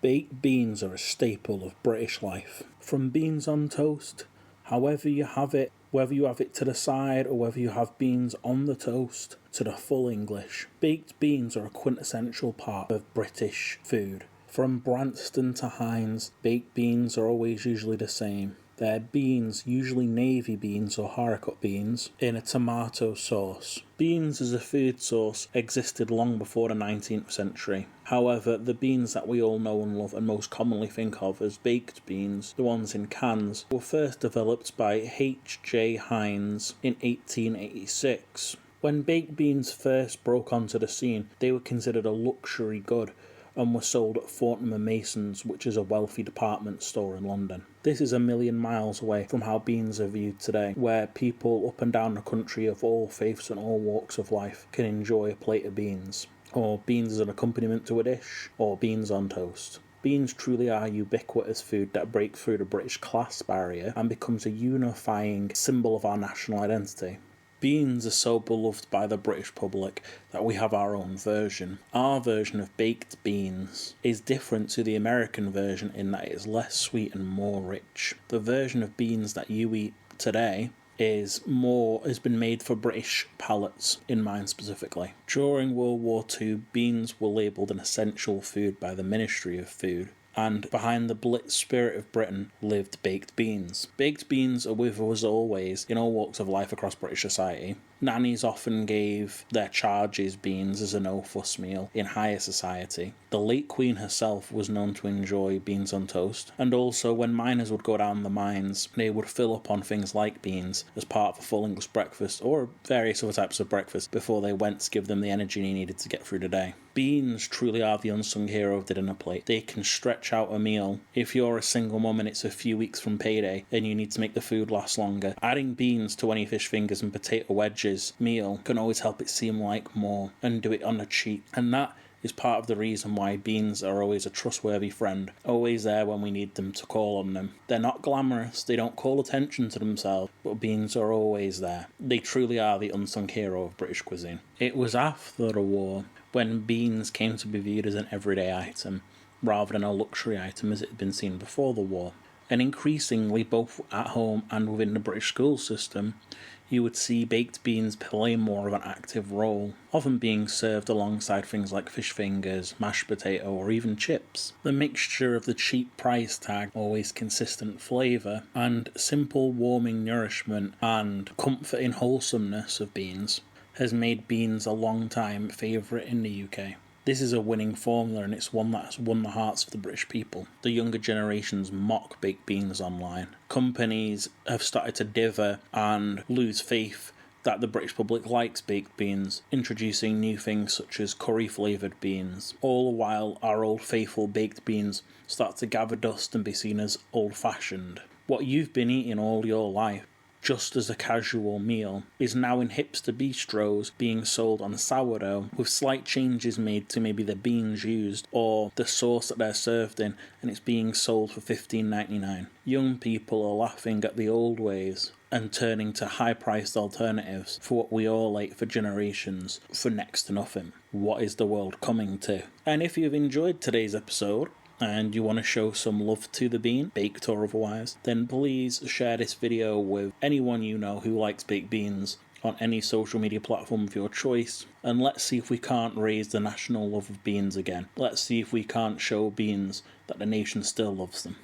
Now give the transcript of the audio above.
Baked beans are a staple of British life. From beans on toast, however you have it, whether you have it to the side or whether you have beans on the toast, to the full English. Baked beans are a quintessential part of British food. From Branston to Heinz, baked beans are always usually the same. They're beans, usually navy beans or haricot beans, in a tomato sauce. Beans as a food source existed long before the 19th century. However, the beans that we all know and love and most commonly think of as baked beans, the ones in cans, were first developed by H.J. Heinz in 1886. When baked beans first broke onto the scene, they were considered a luxury good and were sold at Fortnum & Mason's, which is a wealthy department store in London. This is a million miles away from how beans are viewed today, where people up and down the country of all faiths and all walks of life can enjoy a plate of beans, or beans as an accompaniment to a dish, or beans on toast. Beans truly are ubiquitous food that break through the British class barrier and becomes a unifying symbol of our national identity. Beans are so beloved by the British public that we have our own version. Our version of baked beans is different to the American version in that it is less sweet and more rich. The version of beans that you eat today has been made for British palates in mind specifically. During World War II, beans were labelled an essential food by the Ministry of Food. And behind the Blitz spirit of Britain lived baked beans. Baked beans are with us always in all walks of life across British society. Nannies often gave their charges beans as a no-fuss meal in higher society. The late Queen herself was known to enjoy beans on toast, and also when miners would go down the mines, they would fill up on things like beans as part of a full English breakfast or various other types of breakfast before they went to give them the energy they needed to get through the day. Beans truly are the unsung hero of the dinner plate. They can stretch out a meal. If you're a single mum and it's a few weeks from payday and you need to make the food last longer, adding beans to any fish fingers and potato wedges meal can always help it seem like more and do it on a cheat. And that is part of the reason why beans are always a trustworthy friend, always there when we need them to call on them. They're not glamorous, they don't call attention to themselves, but beans are always there. They truly are the unsung hero of British cuisine. It was after the war when beans came to be viewed as an everyday item, rather than a luxury item as it had been seen before the war. And increasingly, both at home and within the British school system, you would see baked beans play more of an active role, often being served alongside things like fish fingers, mashed potato, or even chips. The mixture of the cheap price tag, always consistent flavour, and simple warming nourishment and comforting wholesomeness of beans has made beans a long-time favourite in the UK. This is a winning formula and it's one that's won the hearts of the British people. The younger generations mock baked beans online. Companies have started to dither and lose faith that the British public likes baked beans, introducing new things such as curry-flavoured beans, all while our old faithful baked beans start to gather dust and be seen as old-fashioned. What you've been eating all your life, just as a casual meal, is now in hipster bistros being sold on sourdough with slight changes made to maybe the beans used or the sauce that they're served in, and it's being sold for $15.99. Young people are laughing at the old ways and turning to high-priced alternatives for what we all ate for generations for next to nothing. What is the world coming to? And if you've enjoyed today's episode, and you want to show some love to the bean, baked or otherwise, then please share this video with anyone you know who likes baked beans on any social media platform of your choice, and let's see if we can't raise the national love of beans again. Let's see if we can't show beans that the nation still loves them.